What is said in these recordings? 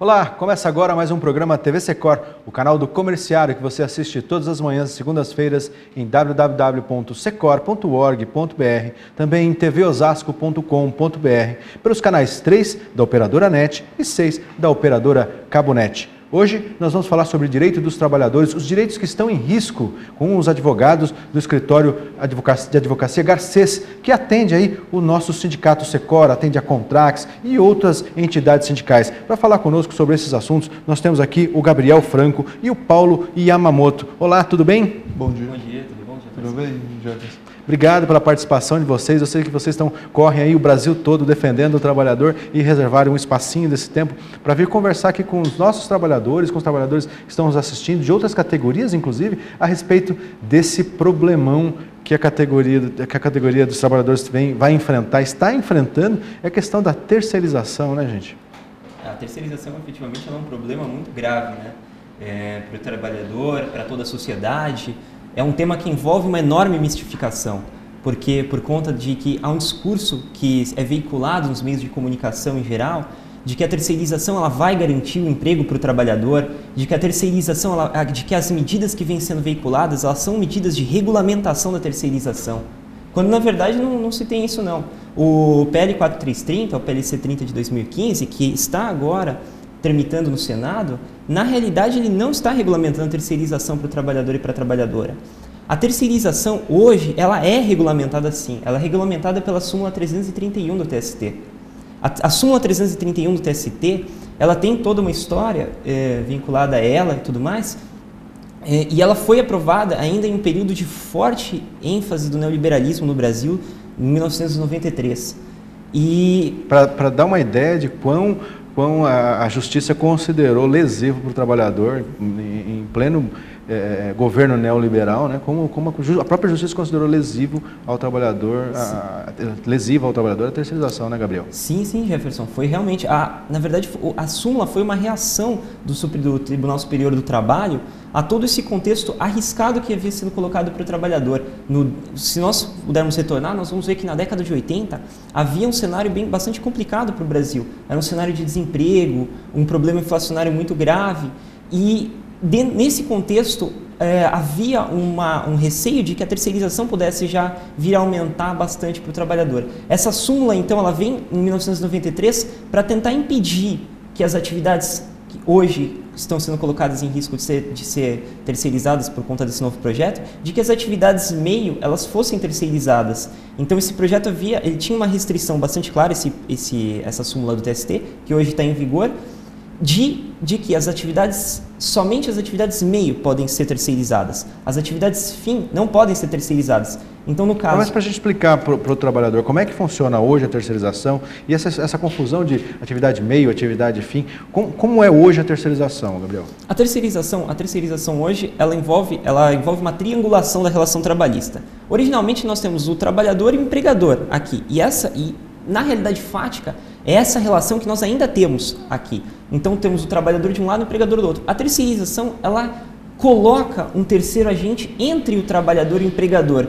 Olá, começa agora mais um programa TV Secor, o canal do comerciário que você assiste todas as manhãs, segundas-feiras, em www.secor.org.br, também em tvosasco.com.br, pelos canais 3 da operadora NET e 6 da operadora Cabo Net. Hoje nós vamos falar sobre o direito dos trabalhadores, os direitos que estão em risco com os advogados do escritório de advocacia Garcês, que atende aí o nosso sindicato Secor, atende a Contrax e outras entidades sindicais. Para falar conosco sobre esses assuntos, nós temos aqui o Gabriel Franco e o Paulo Yamamoto. Olá, tudo bem? Bom dia. Bom dia, tudo bom? Tudo bem, Jefferson? Obrigado pela participação de vocês. Eu sei que vocês correm aí o Brasil todo defendendo o trabalhador e reservarem um espacinho desse tempo para vir conversar aqui com os nossos trabalhadores, com os trabalhadores que estão nos assistindo, de outras categorias, inclusive, a respeito desse problemão que a categoria dos trabalhadores vai enfrentar, está enfrentando, é a questão da terceirização, né, gente? A terceirização, efetivamente, é um problema muito grave, né? Para o trabalhador, para toda a sociedade. É um tema que envolve uma enorme mistificação, porque por conta de que há um discurso que é veiculado nos meios de comunicação em geral, de que a terceirização ela vai garantir o emprego para o trabalhador, de que a terceirização, de que as medidas que vêm sendo veiculadas, elas são medidas de regulamentação da terceirização, quando na verdade não se tem isso não. O PL 4330, o PLC 30 de 2015, que está agora tramitando no Senado, na realidade ele não está regulamentando a terceirização para o trabalhador e para a trabalhadora. A terceirização hoje, ela é regulamentada sim, ela é regulamentada pela súmula 331 do TST. A súmula 331 do TST, ela tem toda uma história vinculada a ela e tudo mais, e ela foi aprovada ainda em um período de forte ênfase do neoliberalismo no Brasil, em 1993. E para dar uma ideia de quão a justiça considerou lesivo para o trabalhador em pleno governo neoliberal, né? Como a própria justiça considerou lesivo ao trabalhador, lesiva ao trabalhador a terceirização, né, Gabriel? Sim, Jefferson, foi realmente, na verdade, a súmula foi uma reação do Tribunal Superior do Trabalho a todo esse contexto arriscado que havia sido colocado para o trabalhador. Se nós pudermos retornar, nós vamos ver que na década de 80 havia um cenário bastante complicado para o Brasil. Era um cenário de desemprego, um problema inflacionário muito grave e nesse contexto havia um receio de que a terceirização pudesse já vir a aumentar bastante para o trabalhador. Essa súmula, então, ela vem em 1993 para tentar impedir que as atividades que hoje estão sendo colocadas em risco de ser terceirizadas por conta desse novo projeto, de que as atividades meio elas fossem terceirizadas. Então esse projeto ele tinha uma restrição bastante clara, essa súmula do TST, que hoje está em vigor, de que somente as atividades meio podem ser terceirizadas. As atividades fim não podem ser terceirizadas. Então, no caso... Mas para a gente explicar para o trabalhador como é que funciona hoje a terceirização e essa confusão de atividade meio, atividade fim, como é hoje a terceirização, Gabriel? A terceirização hoje, ela envolve uma triangulação da relação trabalhista. Originalmente, nós temos o trabalhador e o empregador aqui. E na realidade fática, é essa relação que nós ainda temos aqui. Então, temos o trabalhador de um lado e o empregador do outro. A terceirização, ela coloca um terceiro agente entre o trabalhador e o empregador.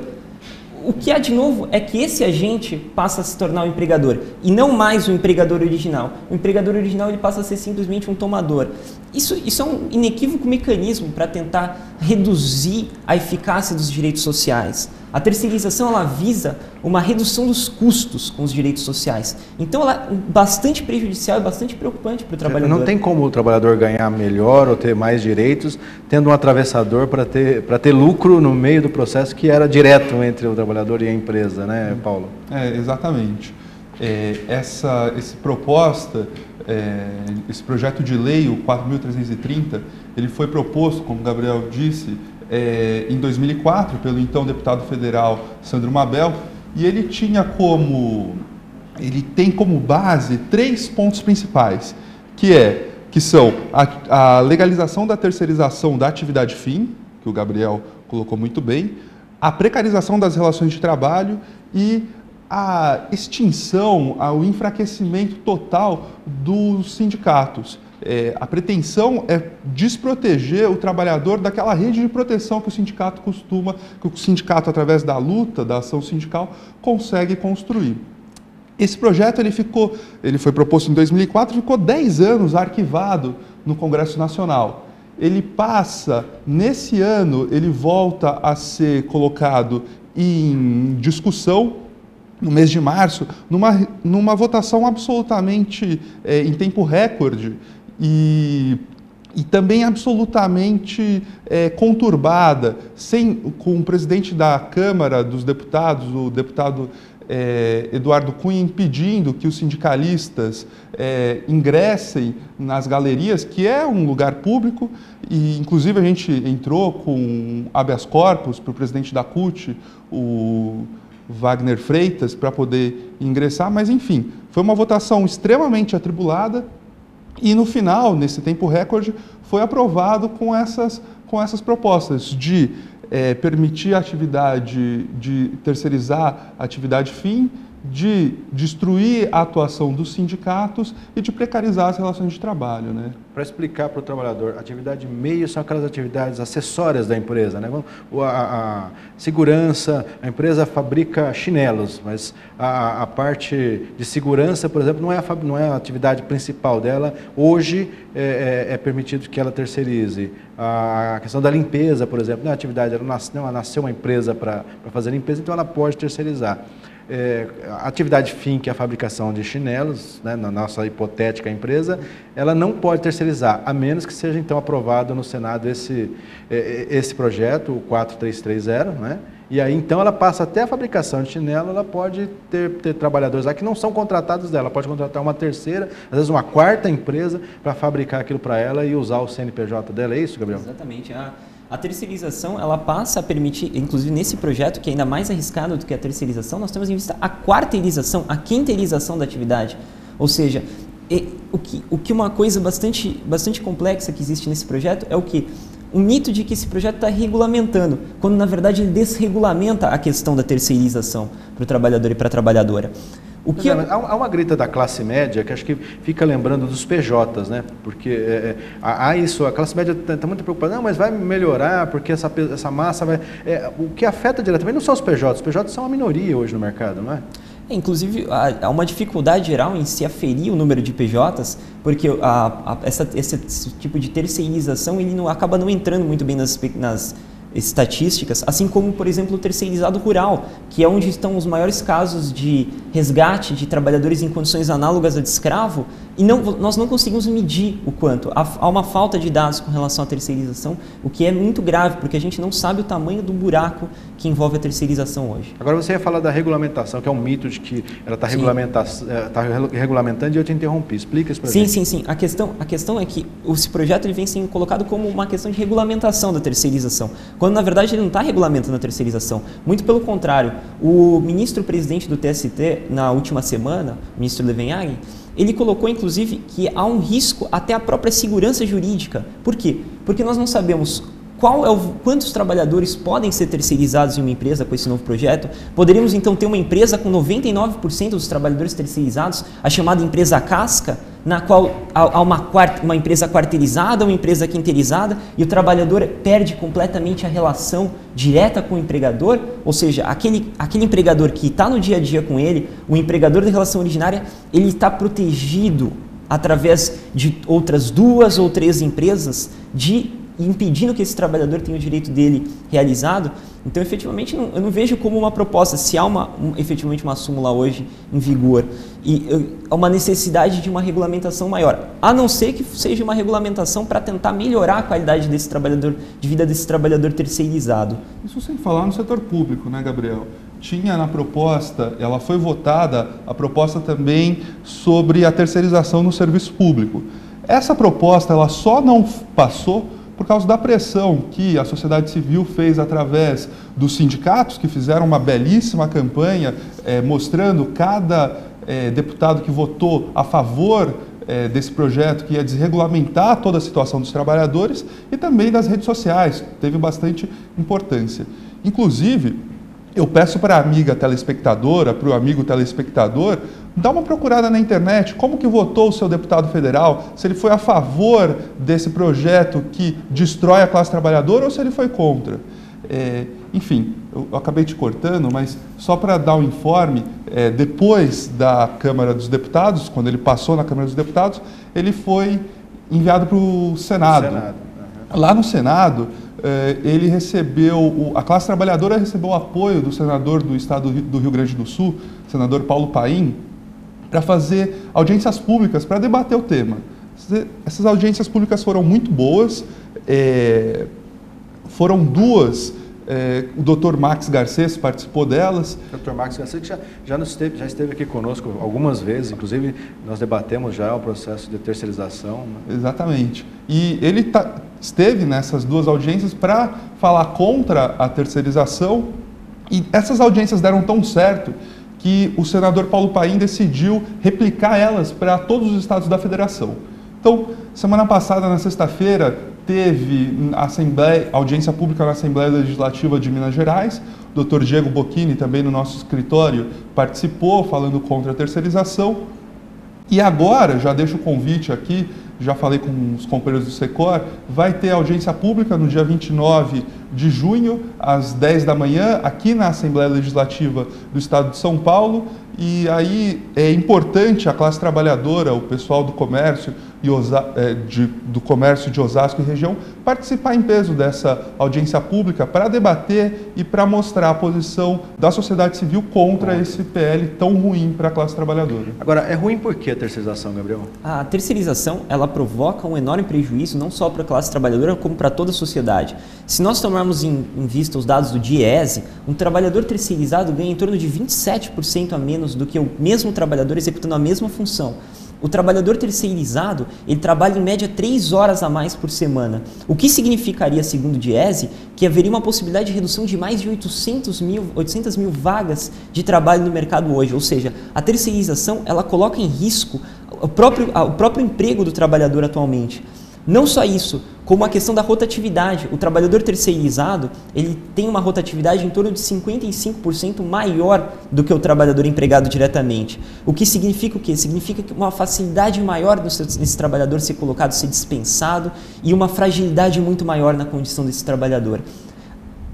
O que há de novo é que esse agente passa a se tornar o empregador e não mais o empregador original. O empregador original ele passa a ser simplesmente um tomador. Isso é um inequívoco mecanismo para tentar reduzir a eficácia dos direitos sociais. A terceirização ela visa uma redução dos custos com os direitos sociais. Então ela é bastante prejudicial e bastante preocupante para o trabalhador. Não tem como o trabalhador ganhar melhor ou ter mais direitos tendo um atravessador para ter lucro no meio do processo que era direto entre o trabalhador e a empresa, né, Paulo? Exatamente. Esse projeto de lei, o 4.330, ele foi proposto, como o Gabriel disse, em 2004, pelo então deputado federal Sandro Mabel, e ele tem como base 3 pontos principais, que são a legalização da terceirização da atividade fim, que o Gabriel colocou muito bem, a precarização das relações de trabalho e a extinção, o enfraquecimento total dos sindicatos. A pretensão é desproteger o trabalhador daquela rede de proteção que o sindicato, através da luta, da ação sindical, consegue construir. Esse projeto ele foi proposto em 2004 e ficou 10 anos arquivado no Congresso Nacional. Ele passa, nesse ano, ele volta a ser colocado em discussão no mês de março, numa votação absolutamente em tempo recorde e também absolutamente conturbada, com o presidente da Câmara dos Deputados, o deputado Eduardo Cunha, impedindo que os sindicalistas ingressem nas galerias, que é um lugar público, e inclusive a gente entrou com habeas corpus para o presidente da CUT, o Wagner Freitas, para poder ingressar, mas enfim, foi uma votação extremamente atribulada e no final, nesse tempo recorde, foi aprovado com essas propostas de permitir a atividade, de terceirizar a atividade fim, de destruir a atuação dos sindicatos e de precarizar as relações de trabalho, né? Para explicar para o trabalhador, atividade meio são aquelas atividades acessórias da empresa, né? A segurança, a empresa fabrica chinelos, mas a parte de segurança, por exemplo, não é a atividade principal dela. Hoje é permitido que ela terceirize. A questão da limpeza, por exemplo, não é atividade, ela nasceu uma empresa para fazer limpeza, então ela pode terceirizar. A atividade fim, que é a fabricação de chinelos, né, na nossa hipotética empresa, ela não pode terceirizar, a menos que seja então aprovado no Senado esse projeto, o 4330, né? E aí então ela passa até a fabricação de chinelo, ela pode ter trabalhadores lá que não são contratados dela, ela pode contratar uma terceira, às vezes uma quarta empresa para fabricar aquilo para ela e usar o CNPJ dela, é isso, Gabriel? Exatamente. A terceirização, ela passa a permitir, inclusive nesse projeto, que é ainda mais arriscado do que a terceirização, nós temos em vista a quarteirização, a quinteirização da atividade. Ou seja, o que uma coisa bastante complexa que existe nesse projeto é o que? O mito de que esse projeto está regulamentando, quando na verdade ele desregulamenta a questão da terceirização para o trabalhador e para a trabalhadora. Há uma grita da classe média que acho que fica lembrando dos PJs, né? Porque há isso, a classe média está muito preocupada, não, mas vai melhorar porque essa massa vai... o que afeta diretamente não são os PJs são uma minoria hoje no mercado, não é? Inclusive, há uma dificuldade geral em se aferir o número de PJs, porque esse tipo de terceirização ele acaba não entrando muito bem nas estatísticas, assim como, por exemplo, o terceirizado rural, que é onde estão os maiores casos de resgate de trabalhadores em condições análogas a de escravo, e nós não conseguimos medir o quanto. Há uma falta de dados com relação à terceirização, o que é muito grave, porque a gente não sabe o tamanho do buraco que envolve a terceirização hoje. Agora você ia falar da regulamentação, que é um mito de que ela está regulamentando, e eu te interrompi. Explica isso para a gente. Sim. A questão é que esse projeto ele vem sendo colocado como uma questão de regulamentação da terceirização, quando na verdade ele não está regulamentando a terceirização. Muito pelo contrário, o ministro-presidente do TST, na última semana, o ministro Levin, ele colocou inclusive que há um risco até à própria segurança jurídica. Por quê? Porque nós não sabemos quantos trabalhadores podem ser terceirizados em uma empresa com esse novo projeto. Poderíamos então ter uma empresa com 99% dos trabalhadores terceirizados, a chamada empresa casca, na qual há uma empresa quarteirizada, uma empresa quinteirizada, e o trabalhador perde completamente a relação direta com o empregador, ou seja, aquele empregador que está no dia a dia com ele, o empregador da relação originária, ele está protegido através de outras 2 ou 3 empresas impedindo que esse trabalhador tenha o direito dele realizado. Então, efetivamente, eu não vejo como uma proposta, se há efetivamente uma súmula hoje em vigor, e há uma necessidade de uma regulamentação maior, a não ser que seja uma regulamentação para tentar melhorar a qualidade desse trabalhador, de vida desse trabalhador terceirizado. Isso sem falar no setor público, né, Gabriel? Tinha na proposta, ela foi votada, a proposta também sobre a terceirização no serviço público. Essa proposta, ela só não passou por causa da pressão que a sociedade civil fez através dos sindicatos, que fizeram uma belíssima campanha mostrando cada deputado que votou a favor desse projeto, que ia desregulamentar toda a situação dos trabalhadores, e também das redes sociais, teve bastante importância. Inclusive, eu peço para a amiga telespectadora, para o amigo telespectador, dá uma procurada na internet, como que votou o seu deputado federal, se ele foi a favor desse projeto que destrói a classe trabalhadora ou se ele foi contra. Enfim, eu acabei te cortando, mas só para dar um informe, depois da Câmara dos Deputados, quando ele passou na Câmara dos Deputados, ele foi enviado para o Senado. Uhum. Lá no Senado, ele recebeu, a classe trabalhadora recebeu o apoio do senador do estado do Rio Grande do Sul, senador Paulo Paim, para fazer audiências públicas para debater o tema. Essas audiências públicas foram muito boas, foram duas, o Dr. Max Garcês participou delas. O Dr. Max Garcês já esteve aqui conosco algumas vezes, inclusive nós debatemos já o processo de terceirização. Né? Exatamente. E ele esteve nessas duas audiências para falar contra a terceirização, e essas audiências deram tão certo que o senador Paulo Paim decidiu replicar elas para todos os estados da federação. Então, semana passada, na sexta-feira, teve audiência pública na Assembleia Legislativa de Minas Gerais. O Dr. Diego Bocchini, também no nosso escritório, participou, falando contra a terceirização. E agora, já deixo o convite aqui, já falei com os companheiros do Secor, vai ter audiência pública no dia 29 de junho, às 10 da manhã, aqui na Assembleia Legislativa do Estado de São Paulo. E aí é importante a classe trabalhadora, o pessoal do comércio de Osasco e região, participar em peso dessa audiência pública para debater e para mostrar a posição da sociedade civil contra esse PL tão ruim para a classe trabalhadora. Agora, é ruim por que a terceirização, Gabriel? A terceirização, ela provoca um enorme prejuízo, não só para a classe trabalhadora, como para toda a sociedade. Se nós tomarmos em vista os dados do DIEESE, um trabalhador terceirizado ganha em torno de 27% a menos do que o mesmo trabalhador executando a mesma função. O trabalhador terceirizado, ele trabalha em média 3 horas a mais por semana, o que significaria, segundo o DIEESE, que haveria uma possibilidade de redução de mais de 800 mil vagas de trabalho no mercado hoje. Ou seja, a terceirização, ela coloca em risco o próprio emprego do trabalhador atualmente. Não só isso, como a questão da rotatividade. O trabalhador terceirizado, ele tem uma rotatividade em torno de 55% maior do que o trabalhador empregado diretamente. O que significa o quê? Significa uma facilidade maior nesse trabalhador ser colocado, ser dispensado, e uma fragilidade muito maior na condição desse trabalhador.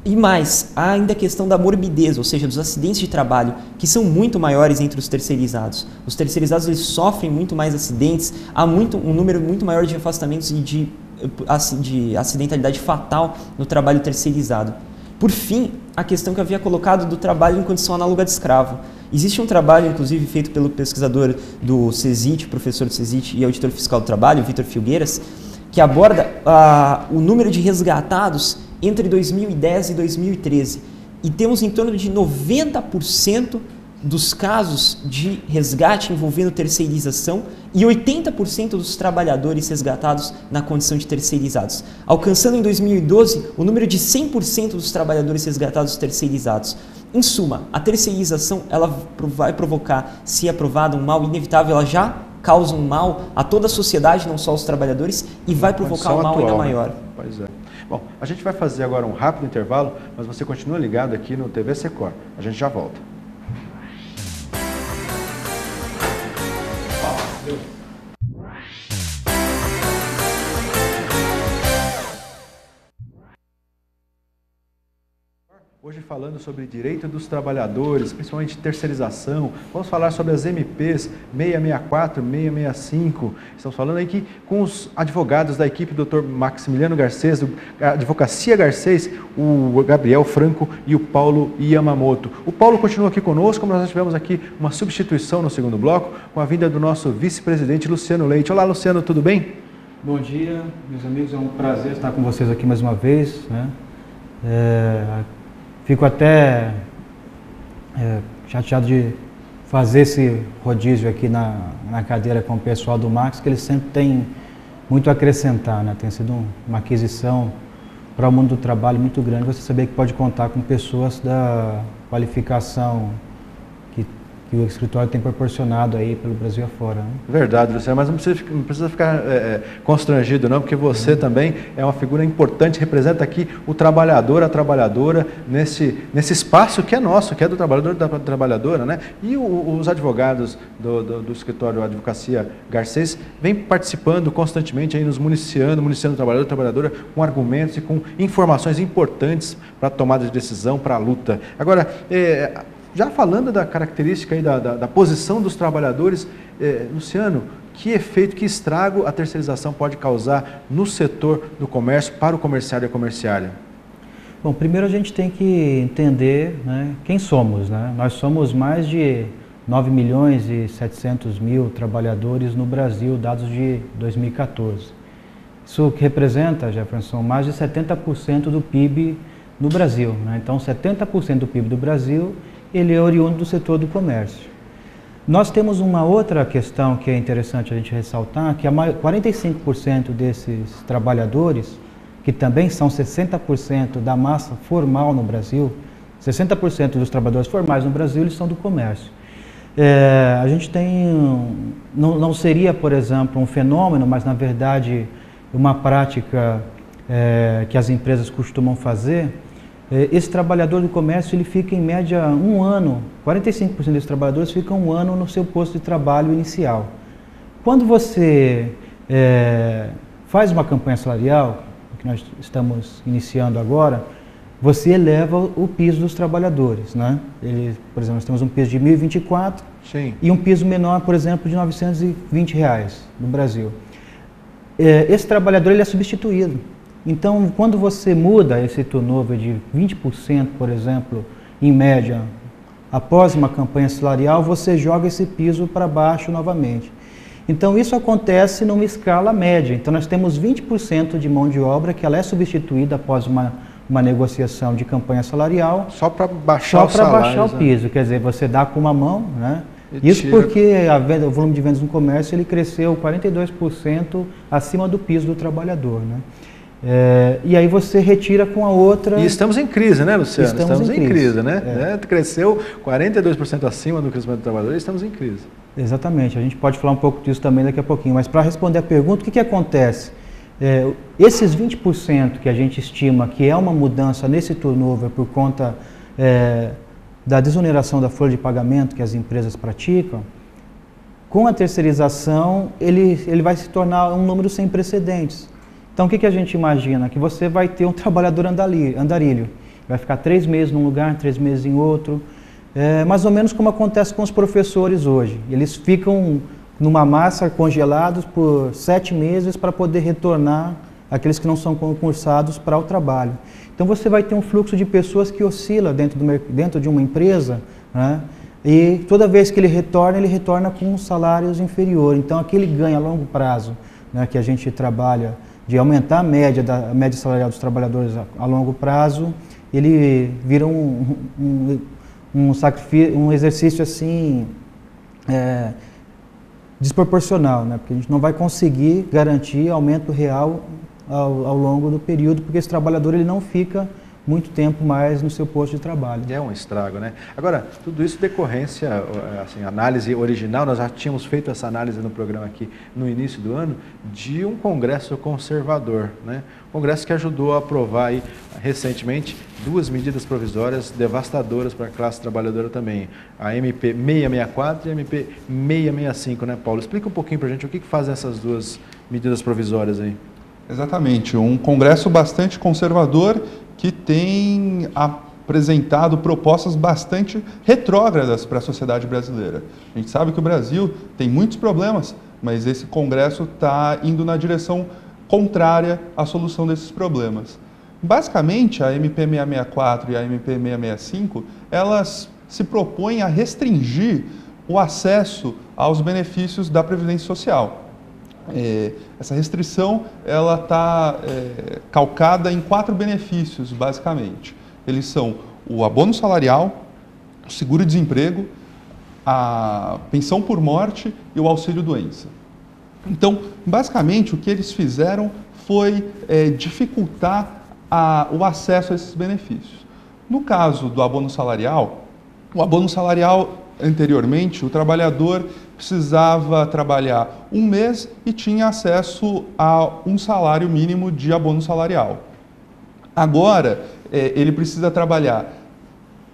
E mais, há ainda a questão da morbidez, ou seja, dos acidentes de trabalho, que são muito maiores entre os terceirizados. Os terceirizados, eles sofrem muito mais acidentes, há um número muito maior de afastamentos e de acidentalidade fatal no trabalho terceirizado. Por fim, a questão que eu havia colocado do trabalho em condição análoga de escravo. Existe um trabalho, inclusive, feito pelo pesquisador do CESIT, professor do CESIT e auditor fiscal do trabalho, Vitor Filgueiras, que aborda o número de resgatados entre 2010 e 2013. E temos em torno de 90% dos casos de resgate envolvendo terceirização e 80% dos trabalhadores resgatados na condição de terceirizados, alcançando em 2012 o número de 100% dos trabalhadores resgatados terceirizados. Em suma, a terceirização, ela vai provocar, se aprovada, um mal inevitável, ela já causa um mal a toda a sociedade, não só aos trabalhadores, e vai provocar um mal ainda maior. Pois é. Bom, a gente vai fazer agora um rápido intervalo, mas você continua ligado aqui no TV Secor. A gente já volta. Hoje falando sobre direito dos trabalhadores, principalmente terceirização, vamos falar sobre as MPs 664, 665. Estamos falando aí que com os advogados da equipe do Dr. Maximiliano Garcês, da Advocacia Garcês, o Gabriel Franco e o Paulo Yamamoto. O Paulo continua aqui conosco, mas nós tivemos aqui uma substituição no segundo bloco, com a vinda do nosso vice-presidente Luciano Leite. Olá, Luciano, tudo bem? Bom dia, meus amigos, é um prazer estar com vocês aqui mais uma vez, né? Fico até chateado de fazer esse rodízio aqui na cadeira com o pessoal do Max, que eles sempre têm muito a acrescentar, né? Tem sido uma aquisição para o mundo do trabalho muito grande, você saber que pode contar com pessoas da qualificação que o escritório tem proporcionado aí pelo Brasil afora. Né? Verdade, Luciano, mas não precisa ficar constrangido não, porque você também é uma figura importante, representa aqui o trabalhador, a trabalhadora, nesse espaço que é nosso, que é do trabalhador e da trabalhadora, né? E os advogados do escritório Advocacia Garcês vêm participando constantemente, aí nos municiando o trabalhador e trabalhadora com argumentos e com informações importantes para a tomada de decisão, para a luta. Agora, já falando da característica aí da posição dos trabalhadores, Luciano, que efeito, que estrago a terceirização pode causar no setor do comércio para o comerciário e a comerciária? Bom, primeiro a gente tem que entender, né, quem somos. Né? Nós somos mais de 9 milhões e 700 mil trabalhadores no Brasil, dados de 2014. Isso que representa, Jefferson, mais de 70% do PIB no Brasil. Né? Então, 70% do PIB do Brasil ele é oriundo do setor do comércio. Nós temos uma outra questão que é interessante a gente ressaltar, que 45% desses trabalhadores, que também são 60% da massa formal no Brasil, 60% dos trabalhadores formais no Brasil, eles são do comércio. A gente tem, não seria, por exemplo, um fenômeno, mas na verdade uma prática que as empresas costumam fazer. Esse trabalhador do comércio, ele fica em média um ano, 45% desses trabalhadores ficam um ano no seu posto de trabalho inicial. Quando você faz uma campanha salarial, que nós estamos iniciando agora, você eleva o piso dos trabalhadores, né? Por exemplo, nós temos um piso de R$ 1.024 e um piso menor, por exemplo, de R$ 920 no Brasil. Esse trabalhador ele é substituído. Então, quando você muda esse turnover de 20%, por exemplo, em média, após uma campanha salarial, você joga esse piso para baixo novamente. Então, isso acontece numa escala média. Então, nós temos 20% de mão de obra que ela é substituída após uma negociação de campanha salarial. Só para baixar o salário. Só para baixar o piso, quer dizer, você dá com uma mão, né? Isso porque o volume de vendas no comércio ele cresceu 42% acima do piso do trabalhador, né? E aí você retira com a outra... E estamos em crise, né, Luciano? Estamos em crise, né? Cresceu 42% acima do crescimento do trabalhador e estamos em crise. Exatamente, a gente pode falar um pouco disso também daqui a pouquinho, mas para responder a pergunta, o que acontece? Esses 20% que a gente estima que é uma mudança nesse turnover por conta da desoneração da folha de pagamento que as empresas praticam, com a terceirização ele vai se tornar um número sem precedentes. Então, o que a gente imagina? Que você vai ter um trabalhador andarilho. Vai ficar 3 meses num lugar, 3 meses em outro. Mais ou menos como acontece com os professores hoje. Eles ficam numa massa congelados por 7 meses para poder retornar aqueles que não são concursados para o trabalho. Então, você vai ter um fluxo de pessoas que oscila dentro de uma empresa, né? E toda vez que ele retorna com salários inferiores. Então, aquele ganho a longo prazo, né, que a gente trabalha de aumentar a média salarial dos trabalhadores a longo prazo, ele vira um exercício assim desproporcional, né? Porque a gente não vai conseguir garantir aumento real ao longo do período, porque esse trabalhador ele não fica muito tempo mais no seu posto de trabalho. É um estrago, né? Agora, tudo isso decorrência, assim, análise original, nós já tínhamos feito essa análise no programa aqui no início do ano, de um congresso conservador, né? Congresso que ajudou a aprovar aí, recentemente 2 medidas provisórias devastadoras para a classe trabalhadora também, a MP 664 e a MP 665, né, Paulo? Explica um pouquinho para a gente o que fazem essas 2 medidas provisórias aí. Exatamente, um congresso bastante conservador que tem apresentado propostas bastante retrógradas para a sociedade brasileira. A gente sabe que o Brasil tem muitos problemas, mas esse congresso está indo na direção contrária à solução desses problemas. Basicamente, a MP 664 e a MP 665, elas se propõem a restringir o acesso aos benefícios da Previdência Social. Essa restrição ela está calcada em 4 benefícios, basicamente. Eles são o abono salarial, o seguro-desemprego, a pensão por morte e o auxílio-doença. Então, basicamente, o que eles fizeram foi dificultar o acesso a esses benefícios. No caso do abono salarial, o abono salarial anteriormente, o trabalhador precisava trabalhar um mês e tinha acesso a um salário mínimo de abono salarial. Agora, ele precisa trabalhar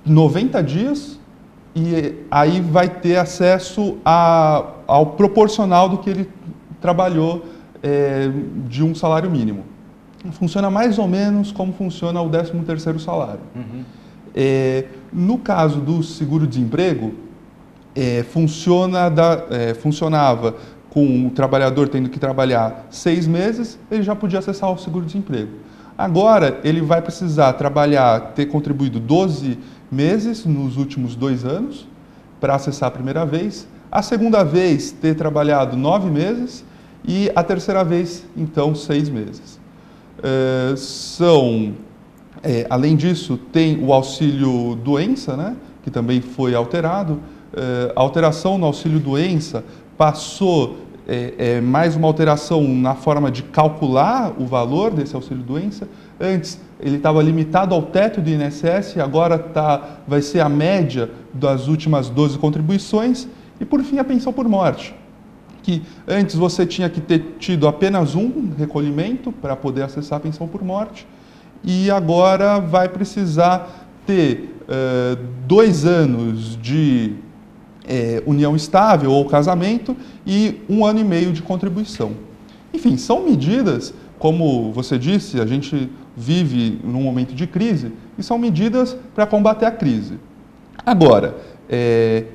90 dias e aí vai ter acesso ao proporcional do que ele trabalhou de um salário mínimo. Funciona mais ou menos como funciona o 13º salário. Uhum. No caso do seguro-desemprego, funcionava com o trabalhador tendo que trabalhar 6 meses, ele já podia acessar o seguro-desemprego. Agora, ele vai precisar ter contribuído 12 meses nos últimos 2 anos para acessar a primeira vez, a segunda vez ter trabalhado 9 meses e a terceira vez, então, 6 meses. Além disso, tem o auxílio-doença, né, que também foi alterado. A alteração no auxílio-doença passou mais uma alteração na forma de calcular o valor desse auxílio-doença. Antes, ele estava limitado ao teto do INSS, agora vai ser a média das últimas 12 contribuições. E, por fim, a pensão por morte, que antes você tinha que ter tido apenas um recolhimento para poder acessar a pensão por morte, e agora vai precisar ter 2 anos de união estável ou casamento e 1 ano e meio de contribuição. Enfim, são medidas, como você disse, a gente vive num momento de crise, e são medidas para combater a crise. Agora,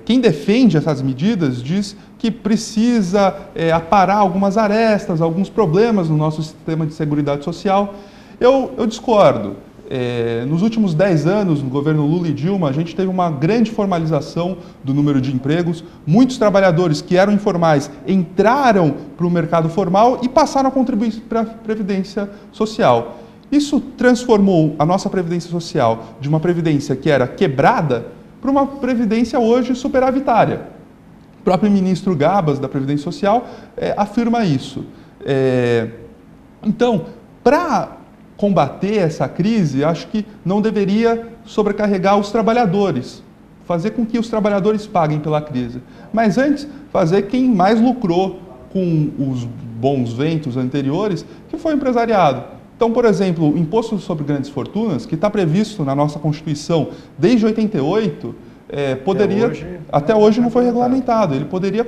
quem defende essas medidas diz que precisa aparar algumas arestas, alguns problemas no nosso sistema de seguridade social. Eu discordo. Nos últimos 10 anos, no governo Lula e Dilma, a gente teve uma grande formalização do número de empregos. Muitos trabalhadores que eram informais entraram para o mercado formal e passaram a contribuir para a Previdência Social. Isso transformou a nossa Previdência Social de uma Previdência que era quebrada para uma Previdência hoje superavitária. O próprio ministro Gabas, da Previdência Social, afirma isso. Então, para combater essa crise, acho que não deveria sobrecarregar os trabalhadores, fazer com que os trabalhadores paguem pela crise, mas antes fazer quem mais lucrou com os bons ventos anteriores, que foi o empresariado. Então, por exemplo, o imposto sobre grandes fortunas, que está previsto na nossa Constituição desde 88, até hoje não foi regulamentado. Ele poderia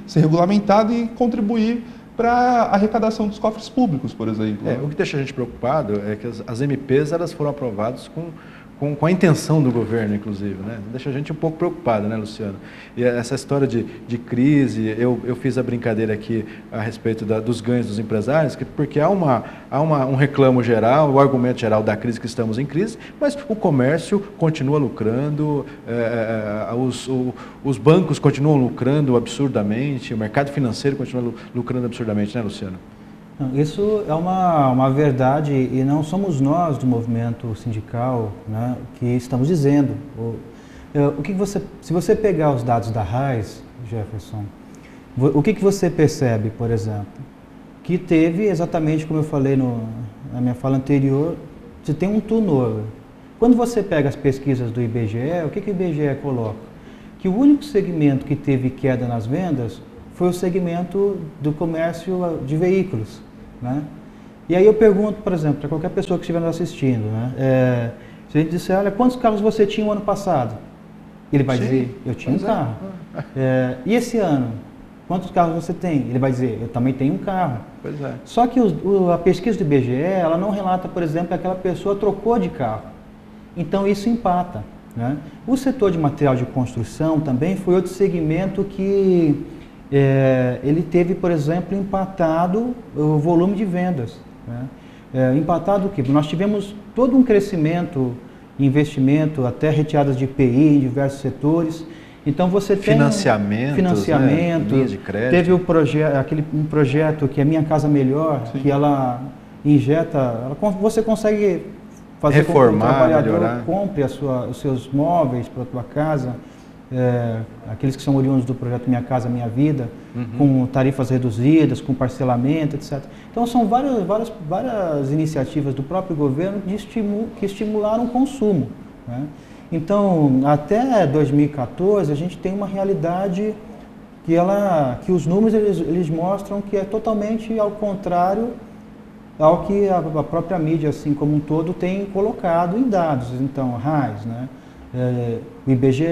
ser regulamentado e contribuir para a arrecadação dos cofres públicos, por exemplo. O que deixa a gente preocupado é que as MPs elas foram aprovadas com a intenção do governo, inclusive, né? Deixa a gente um pouco preocupado, né, Luciano? E essa história de crise, eu fiz a brincadeira aqui a respeito dos ganhos dos empresários, porque há um reclamo geral, o argumento geral da crise, que estamos em crise, mas o comércio continua lucrando, os bancos continuam lucrando absurdamente, o mercado financeiro continua lucrando absurdamente, né, Luciano? Isso é uma verdade, e não somos nós do movimento sindical, né, que estamos dizendo. Se você pegar os dados da RAIS, Jefferson, o que você percebe, por exemplo? Que teve, exatamente como eu falei na minha fala anterior, você tem um turnover. Quando você pega as pesquisas do IBGE, o que o IBGE coloca? Que o único segmento que teve queda nas vendas foi o segmento do comércio de veículos, né? E aí eu pergunto, por exemplo, para qualquer pessoa que estiver nos assistindo, né, se a gente disser, olha, quantos carros você tinha no ano passado? Ele vai dizer, eu tinha um carro. E esse ano, quantos carros você tem? Ele vai dizer, eu também tenho um carro. Pois é. Só que a pesquisa do IBGE, ela não relata, por exemplo, que aquela pessoa trocou de carro. Então isso empata, né? O setor de material de construção também foi outro segmento que ele teve, por exemplo, empatado o volume de vendas, né? Empatado o quê? Nós tivemos todo um crescimento, investimento, até retiradas de IPI em diversos setores. Então você tem financiamentos, né? Linhas de crédito. Teve um projeto que é Minha Casa Melhor, sim, que ela injeta, você consegue fazer reformar, com que o trabalhador melhorar, compre os seus móveis para a tua casa. Aqueles que são oriundos do projeto Minha Casa Minha Vida, com tarifas reduzidas, com parcelamento, etc. Então são várias iniciativas do próprio governo que estimularam o consumo, né? Então, até 2014, a gente tem uma realidade que os números eles mostram que é totalmente ao contrário ao que a própria mídia, assim como um todo, tem colocado em dados. Então, a RAIS, né? O IBGE,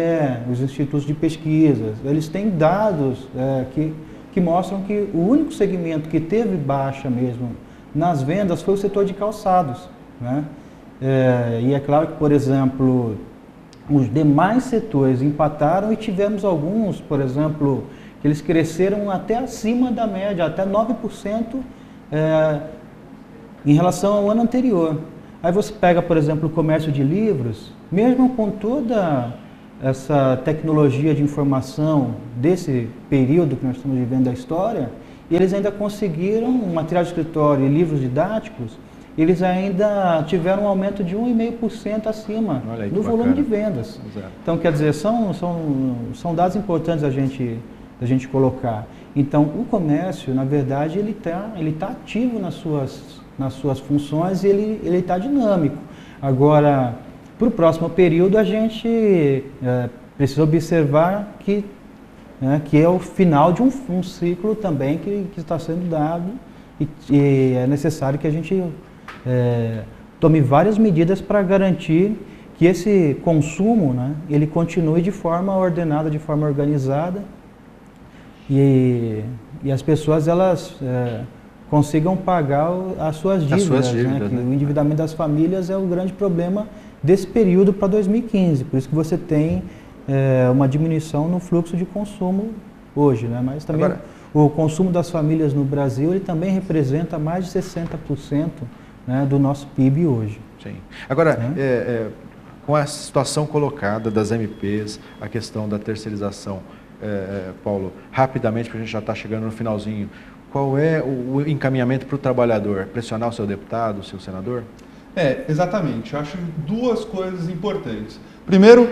os institutos de pesquisas, eles têm dados que mostram que o único segmento que teve baixa mesmo nas vendas foi o setor de calçados, né? E é claro que, por exemplo, os demais setores empataram e tivemos alguns, por exemplo, que eles cresceram até acima da média, até 9% em relação ao ano anterior. Aí você pega, por exemplo, o comércio de livros, mesmo com toda essa tecnologia de informação desse período que nós estamos vivendo da história, eles ainda conseguiram, material de escritório e livros didáticos, eles ainda tiveram um aumento de 1,5% acima do volume de vendas. Exato. Então, quer dizer, são dados importantes a gente colocar. Então, o comércio, na verdade, ele tá ativo nas suas funções e ele está dinâmico. Agora, para o próximo período, a gente precisa observar que é o final de um ciclo também que está sendo dado e é necessário que a gente tome várias medidas para garantir que esse consumo, né, ele continue de forma ordenada, de forma organizada e as pessoas elas consigam pagar as suas dívidas, né? Que o endividamento das famílias é o grande problema desse período para 2015, por isso que você tem uma diminuição no fluxo de consumo hoje, né? Mas também o consumo das famílias no Brasil ele também representa mais de 60%, né, do nosso PIB hoje. Sim. Agora, com a situação colocada das MPs, a questão da terceirização, Paulo, rapidamente, porque a gente já está chegando no finalzinho, qual é o encaminhamento para o trabalhador? Pressionar o seu deputado, o seu senador? Exatamente. Eu acho duas coisas importantes. Primeiro,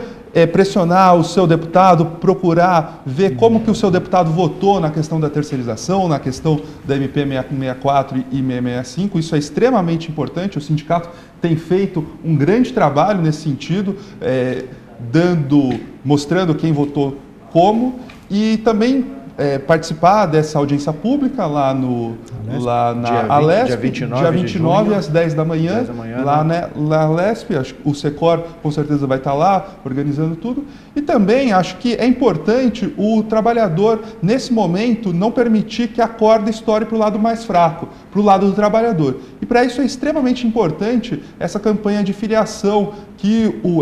pressionar o seu deputado, procurar ver como que o seu deputado votou na questão da terceirização, na questão da MP 664 e 665. Isso é extremamente importante. O sindicato tem feito um grande trabalho nesse sentido, mostrando quem votou como, e também participar dessa audiência pública lá na Alesp, dia 29 às 10 da manhã, lá na Alesp. Acho que o Secor com certeza vai estar lá organizando tudo. E também acho que é importante o trabalhador, nesse momento, não permitir que a corda estoure para o lado mais fraco, para o lado do trabalhador. E para isso é extremamente importante essa campanha de filiação,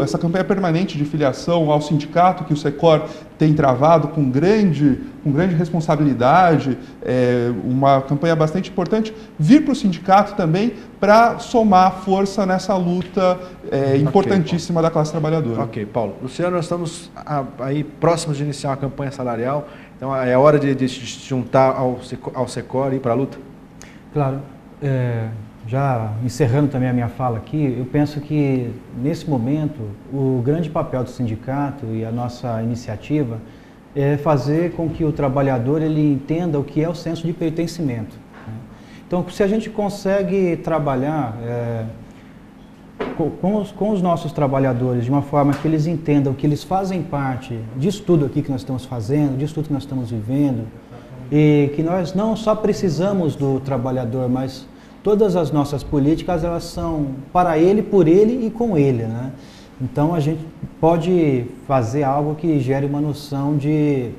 essa campanha permanente de filiação ao sindicato que o Secor tem travado com grande responsabilidade, uma campanha bastante importante, vir para o sindicato também para somar força nessa luta importantíssima da classe trabalhadora. Ok, Paulo. Luciano, nós estamos aí próximos de iniciar uma campanha salarial, então é hora de se juntar ao Secor e ir para a luta? Claro. Já encerrando também a minha fala aqui, eu penso que, nesse momento, o grande papel do sindicato e a nossa iniciativa é fazer com que o trabalhador ele entenda o que é o senso de pertencimento, né? Então, se a gente consegue trabalhar com os nossos trabalhadores de uma forma que eles entendam que eles fazem parte disso tudo aqui que nós estamos fazendo, disso tudo que nós estamos vivendo, e que nós não só precisamos do trabalhador, mas todas as nossas políticas, elas são para ele, por ele e com ele, né? Então, a gente pode fazer algo que gere uma noção de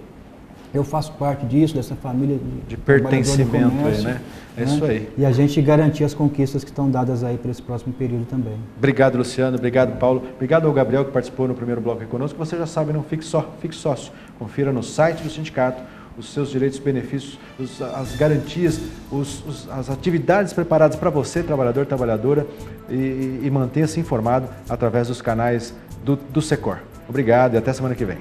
eu faço parte disso, dessa família de pertencimento, comércio, né? É isso aí. E a gente garantir as conquistas que estão dadas aí para esse próximo período também. Obrigado, Luciano. Obrigado, Paulo. Obrigado ao Gabriel, que participou no primeiro bloco aqui conosco. Você já sabe, não fique sócio. Confira no site do sindicato os seus direitos e benefícios, as garantias, as atividades preparadas para você, trabalhador, trabalhadora, e mantenha-se informado através dos canais do Secor. Obrigado e até semana que vem.